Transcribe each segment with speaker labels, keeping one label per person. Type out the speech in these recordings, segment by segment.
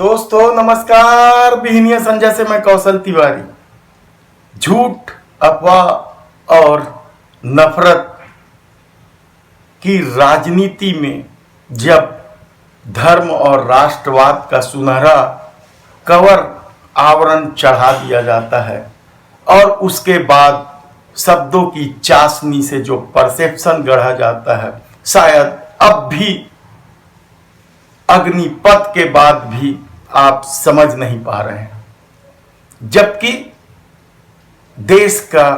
Speaker 1: दोस्तों नमस्कार। बिहनिया संजय से मैं कौशल तिवारी। झूठ, अफवाह और नफरत की राजनीति में जब धर्म और राष्ट्रवाद का सुनहरा कवर आवरण चढ़ा दिया जाता है और उसके बाद शब्दों की चाशनी से जो परसेप्शन गढ़ा जाता है, शायद अब भी अग्निपथ के बाद भी आप समझ नहीं पा रहे हैं, जबकि देश का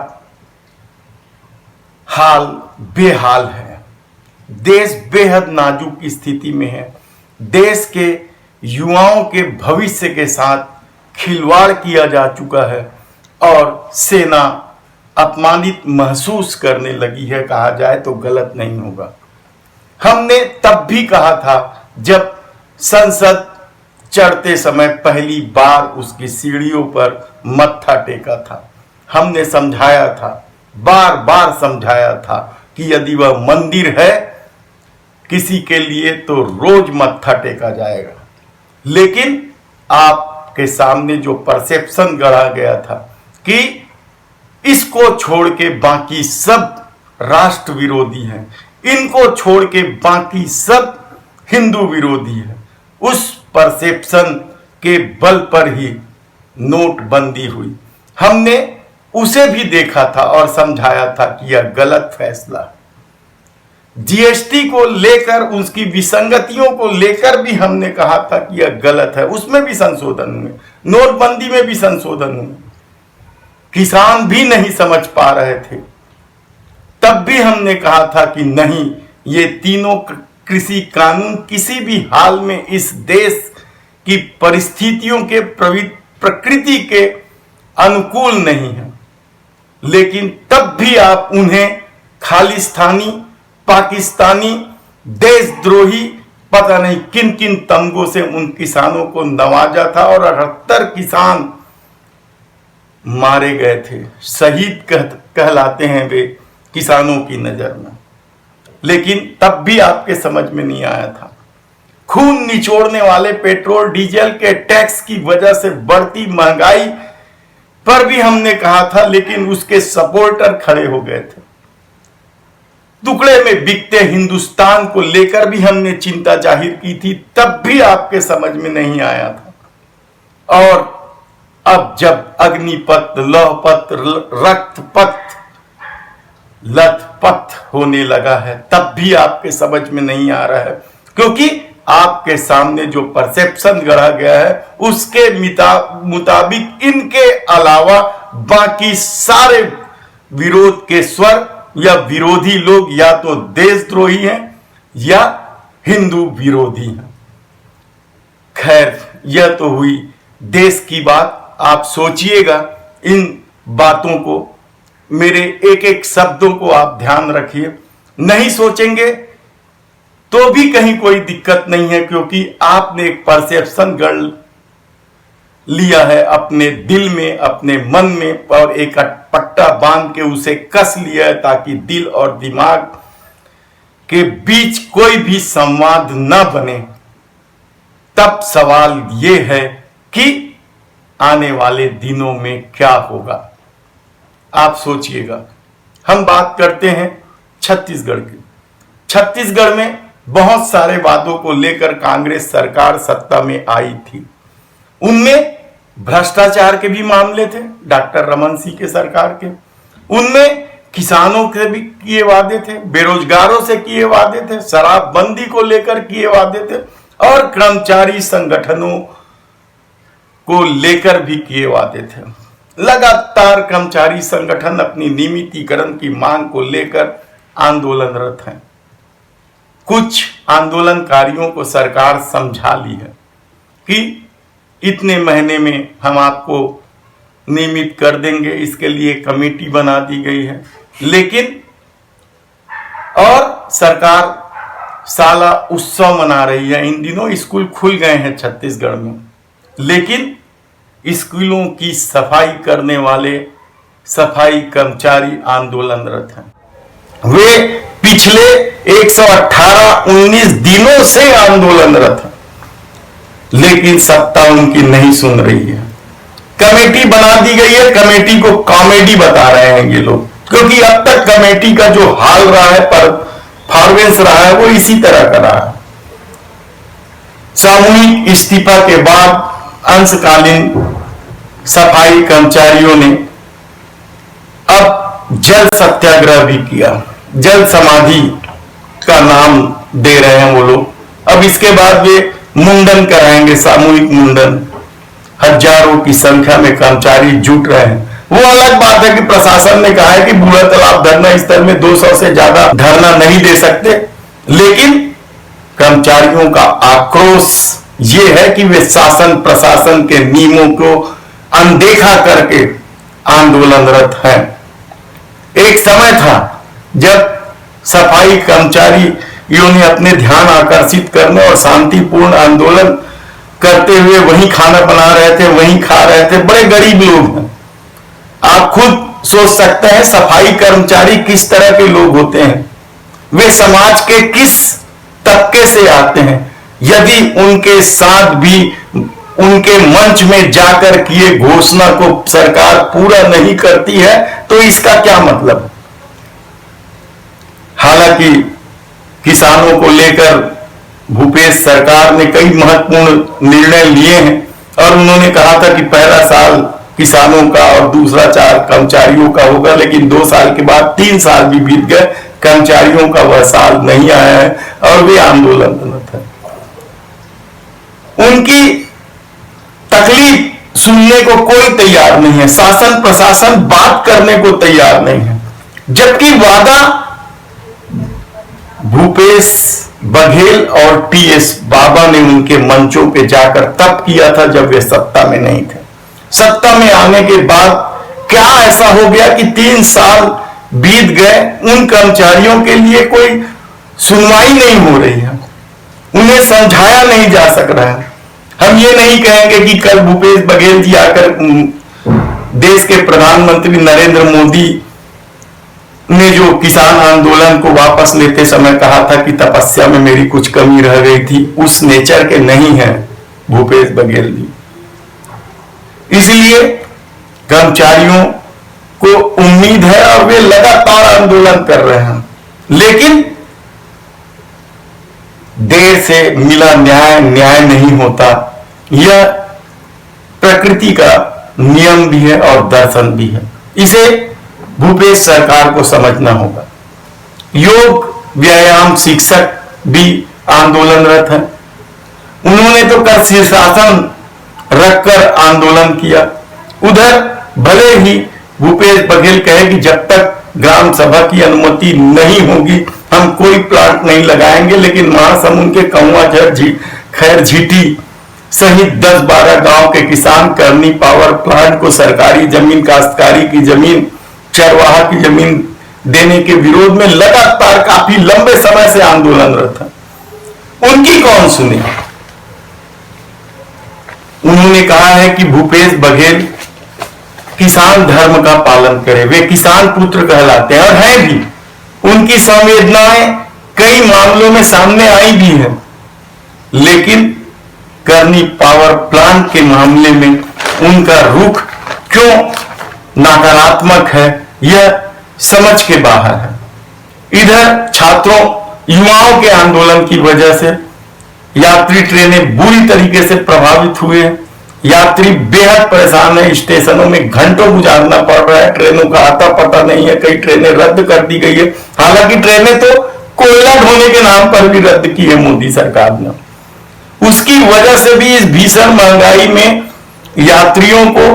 Speaker 1: हाल बेहाल है। देश बेहद नाजुक स्थिति में है। देश के युवाओं के भविष्य के साथ खिलवाड़ किया जा चुका है और सेना अपमानित महसूस करने लगी है। कहा जाए तो गलत नहीं होगा। हमने तब भी कहा था जब संसद चढ़ते समय पहली बार उसकी सीढ़ियों पर मत्था टेका था, हमने समझाया था, बार बार समझाया था कि यदि वह मंदिर है किसी के लिए तो रोज मत्था टेका जाएगा। लेकिन आपके सामने जो परसेप्शन गढ़ा गया था कि इसको छोड़ के बाकी सब राष्ट्र विरोधी हैं, इनको छोड़ के बाकी सब हिंदू विरोधी है, उस परसेप्शन के बल पर ही नोटबंदी हुई। हमने उसे भी देखा था और समझाया था कि यह गलत फैसला। जीएसटी को लेकर, उसकी विसंगतियों को लेकर भी हमने कहा था कि यह गलत है, उसमें भी संशोधन हुए, नोटबंदी में भी संशोधन हुए। किसान भी नहीं समझ पा रहे थे, तब भी हमने कहा था कि नहीं, ये तीनों कृषि कानून किसी भी हाल में इस देश की परिस्थितियों के प्रकृति के अनुकूल नहीं है। लेकिन तब भी आप उन्हें खालिस्तानी, पाकिस्तानी, देशद्रोही, पता नहीं किन किन तमगों से उन किसानों को नवाजा था और 78 किसान मारे गए थे। शहीद कहलाते हैं वे किसानों की नजर में। लेकिन तब भी आपके समझ में नहीं आया था। खून निचोड़ने वाले पेट्रोल डीजल के टैक्स की वजह से बढ़ती महंगाई पर भी हमने कहा था, लेकिन उसके सपोर्टर खड़े हो गए थे। टुकड़े में बिकते हिंदुस्तान को लेकर भी हमने चिंता जाहिर की थी, तब भी आपके समझ में नहीं आया था। और अब जब अग्निपथ, लौहपथ, रक्तपथ, लथपथ होने लगा है, तब भी आपके समझ में नहीं आ रहा है, क्योंकि आपके सामने जो परसेप्शन गढ़ा गया है उसके मुताबिक इनके अलावा बाकी सारे विरोध के स्वर या विरोधी लोग या तो देशद्रोही हैं या हिंदू विरोधी हैं। खैर, यह तो हुई देश की बात। आप सोचिएगा इन बातों को, मेरे एक एक शब्दों को आप ध्यान रखिए। नहीं सोचेंगे तो भी कहीं कोई दिक्कत नहीं है, क्योंकि आपने एक परसेप्शन गढ़ लिया है अपने दिल में, अपने मन में, और एक पट्टा बांध के उसे कस लिया है ताकि दिल और दिमाग के बीच कोई भी संवाद न बने। तब सवाल यह है कि आने वाले दिनों में क्या होगा। आप सोचिएगा। हम बात करते हैं छत्तीसगढ़ की। छत्तीसगढ़ में बहुत सारे वादों को लेकर कांग्रेस सरकार सत्ता में आई थी। उनमें भ्रष्टाचार के भी मामले थे, डॉक्टर रमन सिंह के सरकार के। उनमें किसानों के भी किए वादे थे, बेरोजगारों से किए वादे थे, शराबबंदी को लेकर किए वादे थे और कर्मचारी संगठनों को लेकर भी किए वादे थे। लगातार कर्मचारी संगठन अपनी नियमितीकरण की मांग को लेकर आंदोलनरत हैं। कुछ आंदोलनकारियों को सरकार समझा ली है कि इतने महीने में हम आपको नियमित कर देंगे, इसके लिए कमेटी बना दी गई है। लेकिन और सरकार साला उत्सव मना रही है। इन दिनों स्कूल खुल गए हैं छत्तीसगढ़ में, लेकिन स्कूलों की सफाई करने वाले सफाई कर्मचारी आंदोलनरत हैं। वे पिछले 118-19 दिनों से आंदोलनरत हैं। लेकिन सत्ता उनकी नहीं सुन रही है। कमेटी बना दी गई है, कमेटी को कॉमेडी बता रहे हैं ये लोग, क्योंकि अब तक कमेटी का जो हाल रहा है, परफॉर्मेंस रहा है, वो इसी तरह का रहा है। सामूहिक इस्तीफा के बाद अंशकालीन सफाई कर्मचारियों ने अब जल सत्याग्रह भी किया, जल समाधि का नाम दे रहे हैं वो लोग। अब इसके बाद वे मुंडन कराएंगे, सामूहिक मुंडन। हजारों की संख्या में कर्मचारी जुट रहे हैं। वो अलग बात है कि प्रशासन ने कहा है कि बूढ़ा तालाब धरना स्थल में 200 से ज्यादा धरना नहीं दे सकते, लेकिन कर्मचारियों का आक्रोश ये है कि वे शासन प्रशासन के नियमों को अनदेखा करके आंदोलनरत हैं। एक समय था जब सफाई कर्मचारियों ने अपने ध्यान आकर्षित करने और शांतिपूर्ण आंदोलन करते हुए वहीं खाना बना रहे थे, वहीं खा रहे थे। बड़े गरीब लोग हैं, आप खुद सोच सकते हैं सफाई कर्मचारी किस तरह के लोग होते हैं, वे समाज के किस तबके से आते हैं। यदि उनके साथ भी उनके मंच में जाकर किए घोषणा को सरकार पूरा नहीं करती है तो इसका क्या मतलब। हालांकि किसानों को लेकर भूपेश सरकार ने कई महत्वपूर्ण निर्णय लिए हैं और उन्होंने कहा था कि पहला साल किसानों का और दूसरा 4 कर्मचारियों का होगा, लेकिन 2 साल के बाद 3 साल भी बीत गए, कर्मचारियों का वह साल नहीं आया है और वे आंदोलनरत है। उनकी तकलीफ सुनने को कोई तैयार नहीं है, शासन प्रशासन बात करने को तैयार नहीं है। जबकि वादा भूपेश बघेल और टीएस बाबा ने उनके मंचों पे जाकर तब किया था जब वे सत्ता में नहीं थे। सत्ता में आने के बाद क्या ऐसा हो गया कि 3 साल बीत गए, उन कर्मचारियों के लिए कोई सुनवाई नहीं हो रही है, उन्हें समझाया नहीं जा सक रहा है। हम ये नहीं कहेंगे कि कल भूपेश बघेल जी आकर देश के प्रधानमंत्री नरेंद्र मोदी ने जो किसान आंदोलन को वापस लेते समय कहा था कि तपस्या में मेरी कुछ कमी रह गई थी, उस नेचर के नहीं है भूपेश बघेल जी। इसलिए कर्मचारियों को उम्मीद है और वे लगातार आंदोलन कर रहे हैं, लेकिन देर से मिला न्याय न्याय नहीं होता। यह प्रकृति का नियम भी है और दर्शन भी है, इसे भूपेश सरकार को समझना होगा। योग व्यायाम शिक्षक भी आंदोलनरत हैं, उन्होंने तो कर शीर्षासन रखकर आंदोलन किया। उधर भले ही भूपेश बघेल कहे कि जब तक ग्राम सभा की अनुमति नहीं होगी हम कोई प्लांट नहीं लगाएंगे, लेकिन महासमुंद के कौवा खैर झीटी सहित 10-12 गांव के किसान करनी पावर प्लांट को सरकारी जमीन, काश्तकारी की जमीन, चरवाहा की जमीन देने के विरोध में लगातार काफी लंबे समय से आंदोलनरत है। उनकी कौन सुने। उन्होंने कहा है कि भूपेश बघेल किसान धर्म का पालन करे, वे किसान पुत्र कहलाते हैं और हैं भी। उनकी संवेदनाएं कई मामलों में सामने आई भी है, लेकिन करनी पावर प्लांट के मामले में उनका रुख क्यों नकारात्मक है यह समझ के बाहर है। इधर छात्रों युवाओं के आंदोलन की वजह से यात्री ट्रेनें बुरी तरीके से प्रभावित हुए। यात्री बेहद परेशान है, स्टेशनों में घंटों गुजारना पड़ रहा है, ट्रेनों का आता पता नहीं है, कई ट्रेनें रद्द कर दी गई है। हालांकि ट्रेनें तो कोयला ढोने के नाम पर भी रद्द की है मोदी सरकार ने। उसकी वजह से भी इस भीषण महंगाई में यात्रियों को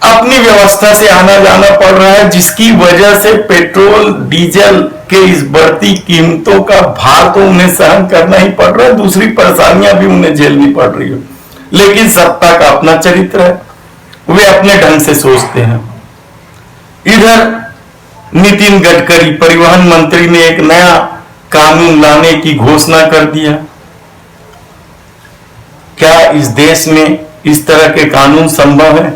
Speaker 1: अपनी व्यवस्था से आना जाना पड़ रहा है, जिसकी वजह से पेट्रोल डीजल के इस बढ़ती कीमतों का भार तो उन्हें सहन करना ही पड़ रहा है, दूसरी परेशानियां भी उन्हें झेलनी पड़ रही है। लेकिन सत्ता का अपना चरित्र है, वे अपने ढंग से सोचते हैं। इधर नितिन गडकरी परिवहन मंत्री ने एक नया कानून लाने की घोषणा कर दिया। क्या इस देश में इस तरह के कानून संभव है?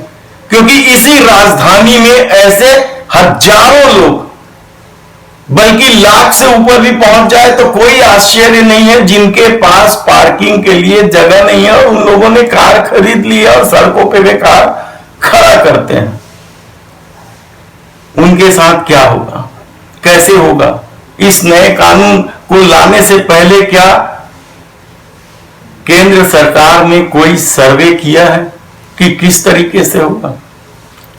Speaker 1: क्योंकि इसी राजधानी में ऐसे हजारों लोग बल्कि लाख से ऊपर भी पहुंच जाए तो कोई आश्चर्य नहीं है। जिनके पास पार्किंग के लिए जगह नहीं है और उन लोगों ने कार खरीद ली है और सड़कों पे वे कार खड़ा करते हैं, उनके साथ क्या होगा, कैसे होगा? इस नए कानून को लाने से पहले क्या केंद्र सरकार ने कोई सर्वे किया है कि किस तरीके से होगा?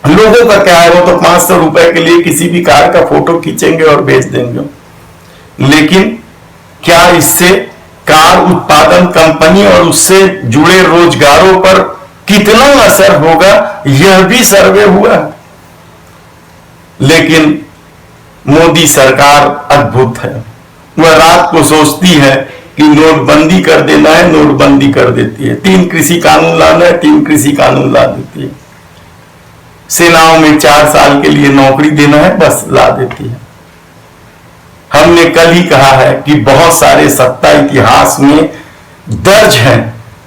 Speaker 1: लोगों का क्या है, वो तो 500 रुपए के लिए किसी भी कार का फोटो खींचेंगे और बेच देंगे। लेकिन क्या इससे कार उत्पादन कंपनी और उससे जुड़े रोजगारों पर कितना असर होगा, यह भी सर्वे हुआ। लेकिन मोदी सरकार अद्भुत है। वह रात को सोचती है कि नोटबंदी कर देना है, नोटबंदी कर देती है। 3 कृषि कानून लाना है, 3 कृषि कानून ला देती है। सेनाओं में 4 साल के लिए नौकरी देना है, बस ला देती है। हमने कल ही कहा है कि बहुत सारे सत्ता इतिहास में दर्ज हैं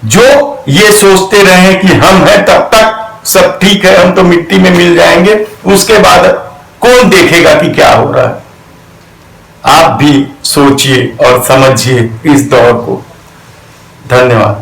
Speaker 1: जो ये सोचते रहे कि हम हैं तब तक सब ठीक है, हम तो मिट्टी में मिल जाएंगे, उसके बाद कौन देखेगा कि क्या हो रहा है। आप भी सोचिए और समझिए इस दौर को। धन्यवाद।